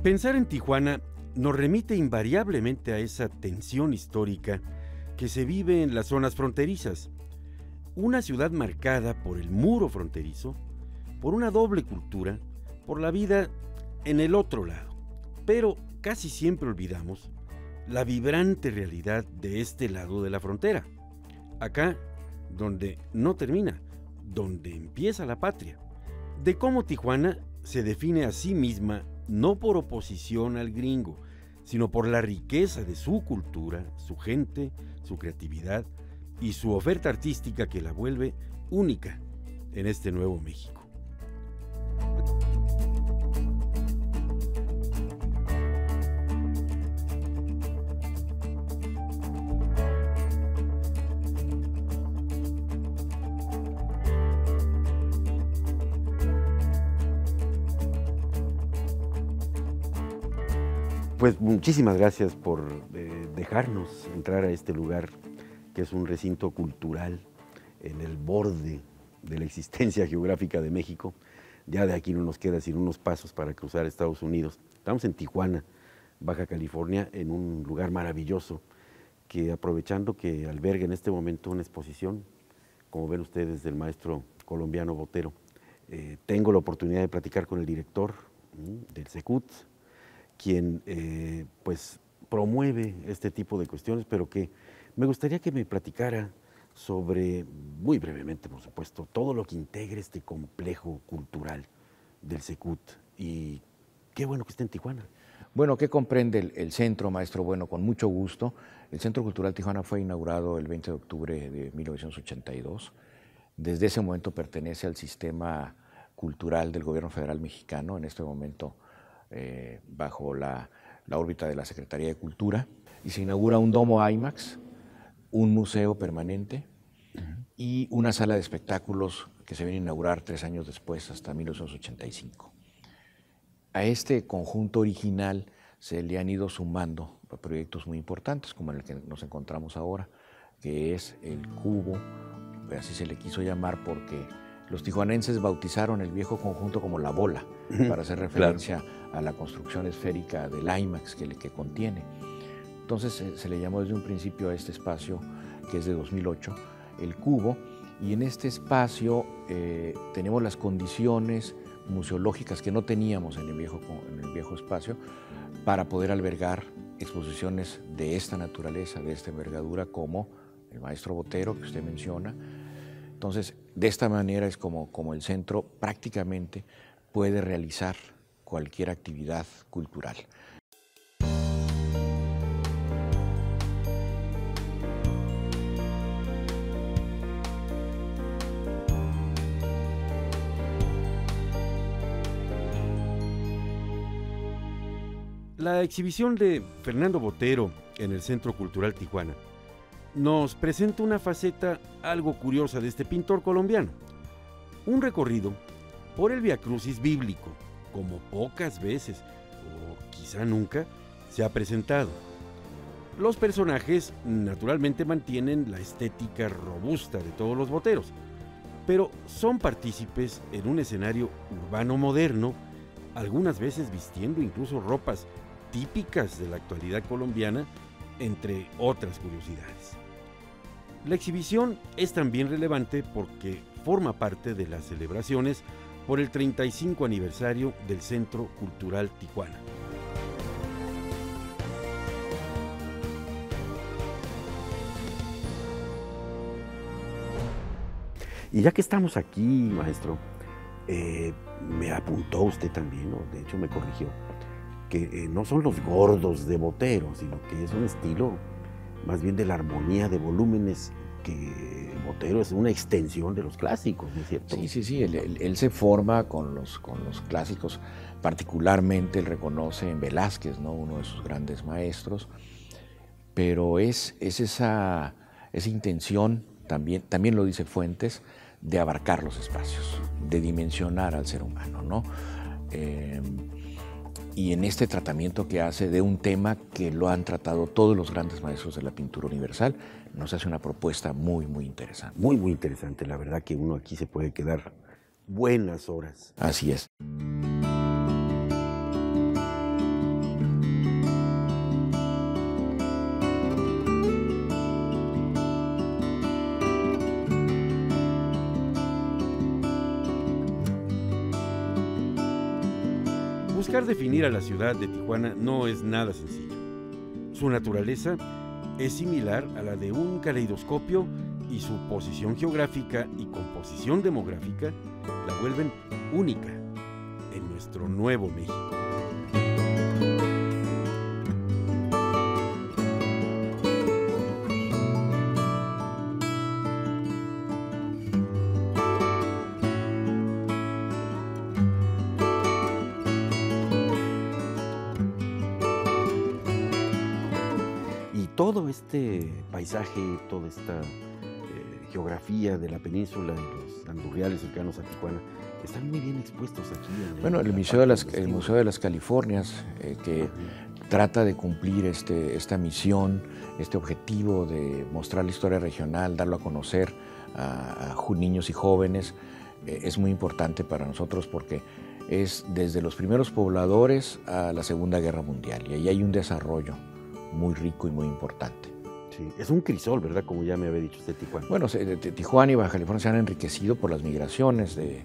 Pensar en Tijuana nos remite invariablemente a esa tensión histórica que se vive en las zonas fronterizas. Una ciudad marcada por el muro fronterizo, por una doble cultura, por la vida en el otro lado. Pero casi siempre olvidamos la vibrante realidad de este lado de la frontera. Acá, donde no termina, donde empieza la patria. De cómo Tijuana se define a sí misma no por oposición al gringo, sino por la riqueza de su cultura, su gente, su creatividad y su oferta artística que la vuelve única en este nuevo México. Pues muchísimas gracias por dejarnos entrar a este lugar, que es un recinto cultural en el borde de la existencia geográfica de México. Ya de aquí no nos queda sino unos pasos para cruzar Estados Unidos. Estamos en Tijuana, Baja California, en un lugar maravilloso que, aprovechando que alberga en este momento una exposición, como ven ustedes, del maestro colombiano Botero, tengo la oportunidad de platicar con el director del Secut, quien pues promueve este tipo de cuestiones, pero que me gustaría que me platicara sobre, muy brevemente por supuesto, todo lo que integra este complejo cultural del Secut. Y qué bueno que esté en Tijuana. Bueno, ¿qué comprende el centro, maestro? Bueno, con mucho gusto. El Centro Cultural Tijuana fue inaugurado el 20 de octubre de 1982. Desde ese momento pertenece al sistema cultural del gobierno federal mexicano, en este momento bajo la órbita de la Secretaría de Cultura, y se inaugura un domo IMAX, un museo permanente y una sala de espectáculos que se viene a inaugurar 3 años después, hasta 1985. A este conjunto original se le han ido sumando proyectos muy importantes, como el que nos encontramos ahora, que es el Cubo, así se le quiso llamar porque los tijuanenses bautizaron el viejo conjunto como La Bola, para hacer referencia a la construcción esférica del IMAX que contiene. Entonces se le llamó desde un principio a este espacio, que es de 2008, el Cubo, y en este espacio tenemos las condiciones museológicas que no teníamos en el viejo espacio para poder albergar exposiciones de esta naturaleza, de esta envergadura, como el maestro Botero, que usted menciona. Entonces, de esta manera es como el centro prácticamente puede realizar cualquier actividad cultural. La exhibición de Fernando Botero en el Centro Cultural Tijuana nos presenta una faceta algo curiosa de este pintor colombiano. Un recorrido por el viacrucis bíblico, como pocas veces, o quizá nunca, se ha presentado. Los personajes naturalmente mantienen la estética robusta de todos los boteros, pero son partícipes en un escenario urbano moderno, algunas veces vistiendo incluso ropas típicas de la actualidad colombiana, entre otras curiosidades. La exhibición es también relevante porque forma parte de las celebraciones por el 35 aniversario del Centro Cultural Tijuana. Y ya que estamos aquí, maestro, me apuntó usted también, ¿no? De hecho me corrigió, que no son los gordos de Botero, sino que es un estilo más bien de la armonía de volúmenes, que Botero es una extensión de los clásicos, ¿no es cierto? Sí, él se forma con los clásicos, particularmente él reconoce en Velázquez, ¿no? Uno de sus grandes maestros, pero es esa intención, también lo dice Fuentes, de abarcar los espacios, de dimensionar al ser humano, ¿no? Y en este tratamiento que hace de un tema que lo han tratado todos los grandes maestros de la pintura universal, nos hace una propuesta muy, muy interesante. Muy, muy interesante. La verdad que uno aquí se puede quedar buenas horas. Así es. Buscar definir a la ciudad de Tijuana no es nada sencillo. Su naturaleza es similar a la de un caleidoscopio y su posición geográfica y composición demográfica la vuelven única en nuestro Nuevo México. Todo este paisaje, toda esta geografía de la península y los andurriales cercanos a Tijuana están muy bien expuestos aquí. Bueno, el Museo de las Californias, que trata de cumplir esta misión, este objetivo de mostrar la historia regional, darlo a conocer a niños y jóvenes, es muy importante para nosotros porque es desde los primeros pobladores a la Segunda Guerra Mundial, y ahí hay un desarrollo muy rico y muy importante. Sí, es un crisol, ¿verdad? Como ya me había dicho usted, Tijuana. Bueno, Tijuana y Baja California se han enriquecido por las migraciones de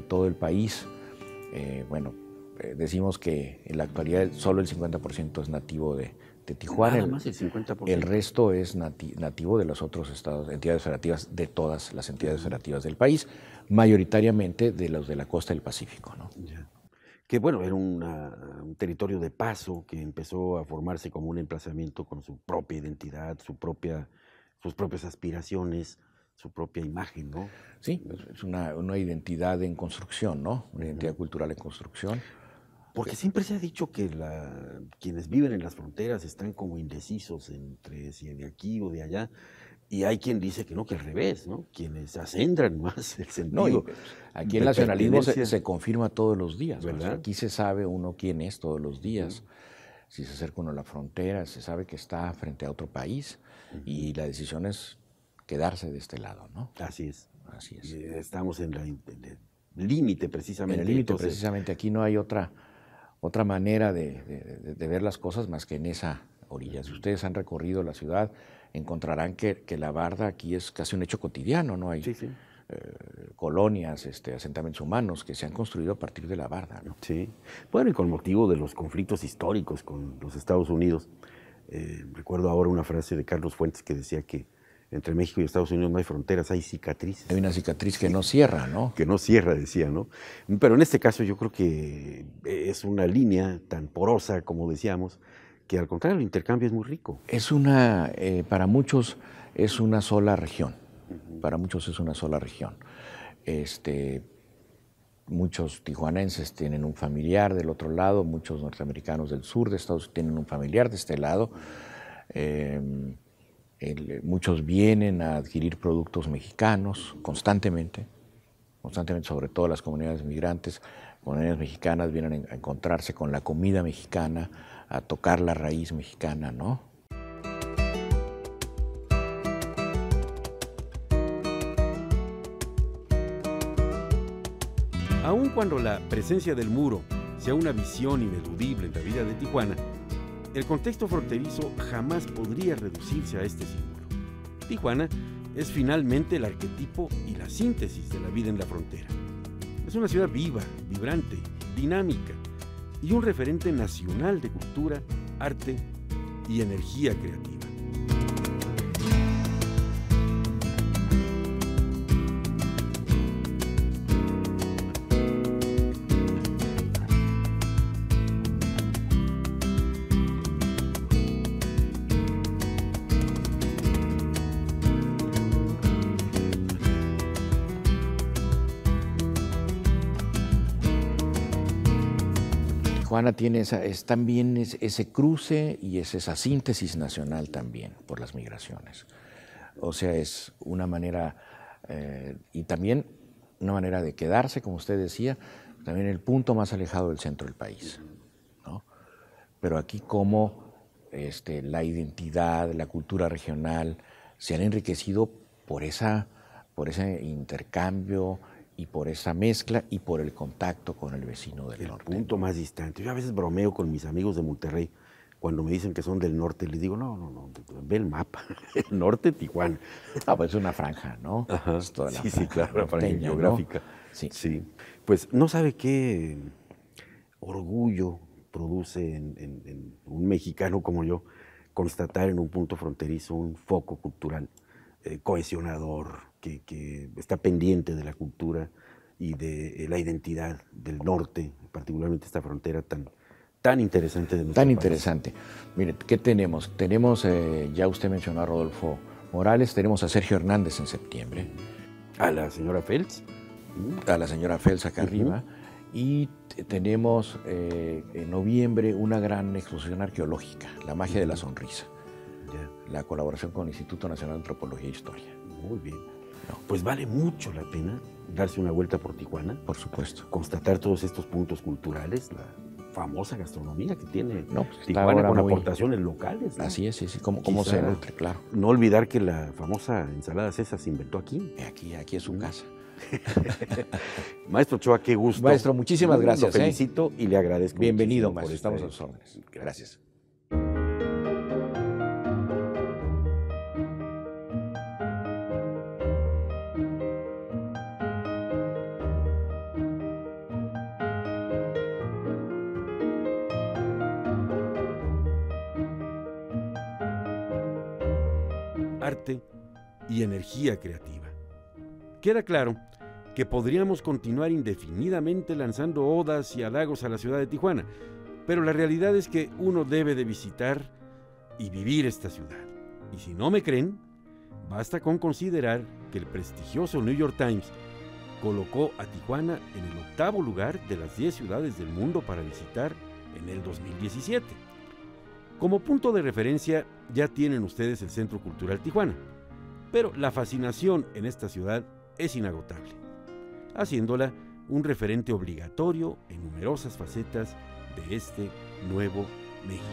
todo el país. Decimos que en la actualidad solo el 50% es nativo de Tijuana. Nada más el 50%. El resto es nativo de los otros estados, entidades federativas, de todas las entidades federativas del país, mayoritariamente de los de la costa del Pacífico, ¿no? Ya. Que bueno, era un territorio de paso que empezó a formarse como un emplazamiento con su propia identidad, sus propias aspiraciones, su propia imagen, ¿no? Sí, es una identidad en construcción, ¿no? Una identidad cultural en construcción. Porque siempre se ha dicho que quienes viven en las fronteras están como indecisos entre si de aquí o de allá. Y hay quien dice que no, que al revés, ¿no? Quienes acentran más el sentido. No, aquí el nacionalismo se confirma todos los días, ¿verdad? Pues aquí se sabe uno quién es todos los días. Si se acerca uno a la frontera, se sabe que está frente a otro país y la decisión es quedarse de este lado, ¿no? Así es. Así es. Y estamos en el límite, precisamente. En el límite, precisamente. Aquí no hay otra manera de ver las cosas más que en esa orilla. Si ustedes han recorrido la ciudad, encontrarán que la barda aquí es casi un hecho cotidiano, ¿no? Hay colonias, asentamientos humanos que se han construido a partir de la barda, ¿no? Sí. Bueno, y con motivo de los conflictos históricos con los Estados Unidos, recuerdo ahora una frase de Carlos Fuentes que decía que entre México y Estados Unidos no hay fronteras, hay cicatrices. Hay una cicatriz que no cierra, ¿no? Que no cierra, decía, ¿no? Pero en este caso yo creo que es una línea tan porosa, como decíamos, que al contrario, el intercambio es muy rico. Para muchos es una sola región. Para muchos es una sola región. Muchos tijuanenses tienen un familiar del otro lado, muchos norteamericanos del sur de Estados Unidos tienen un familiar de este lado. Muchos vienen a adquirir productos mexicanos constantemente, sobre todo las comunidades migrantes. Comunidades mexicanas vienen a encontrarse con la comida mexicana, a tocar la raíz mexicana, ¿no? Aun cuando la presencia del muro sea una visión ineludible en la vida de Tijuana, el contexto fronterizo jamás podría reducirse a este símbolo. Tijuana es finalmente el arquetipo y la síntesis de la vida en la frontera. Es una ciudad viva, vibrante, dinámica y un referente nacional de cultura, arte y energía creativa. Tijuana tiene también ese cruce y es esa síntesis nacional también por las migraciones. O sea, es una manera, y también una manera de quedarse, como usted decía, también el punto más alejado del centro del país, ¿no? Pero aquí como la identidad, la cultura regional se han enriquecido por ese intercambio y por esa mezcla y por el contacto con el vecino del norte. El punto más distante. Yo a veces bromeo con mis amigos de Monterrey. Cuando me dicen que son del norte, les digo, no, ve el mapa. El norte, Tijuana. Ah, pues es una franja, ¿no? Ajá. Es toda Sí, claro, la franja geográfica. ¿No? Sí. Sí. Pues no sabe qué orgullo produce en un mexicano como yo constatar en un punto fronterizo un foco cultural cohesionador, que está pendiente de la cultura y de la identidad del norte, particularmente esta frontera tan interesante de nuestro Tan país. interesante. Mire, ¿qué tenemos? Tenemos, ya usted mencionó a Rodolfo Morales, tenemos a Sergio Hernández en septiembre. A la señora Fels. A la señora Fels acá arriba. Y tenemos en noviembre una gran exposición arqueológica, La magia de la sonrisa. La colaboración con el Instituto Nacional de Antropología e Historia. Muy bien. Pues vale mucho la pena darse una vuelta por Tijuana. Por supuesto. Constatar todos estos puntos culturales, la famosa gastronomía que tiene pues Tijuana con aportaciones locales, ¿no? Así es, sí, cómo se nutre, claro. No olvidar que la famosa ensalada César se inventó aquí. Aquí es su casa. Maestro Ochoa, qué gusto. Maestro, muchísimas gracias. Lo felicito y le agradezco. Bienvenido, maestro. Estamos a sus órdenes. Gracias. Arte y energía creativa. Queda claro que podríamos continuar indefinidamente lanzando odas y halagos a la ciudad de Tijuana, pero la realidad es que uno debe de visitar y vivir esta ciudad. Y si no me creen, basta con considerar que el prestigioso New York Times colocó a Tijuana en el 8º lugar de las 10 ciudades del mundo para visitar en el 2017. Como punto de referencia ya tienen ustedes el Centro Cultural Tijuana, pero la fascinación en esta ciudad es inagotable, haciéndola un referente obligatorio en numerosas facetas de este nuevo México.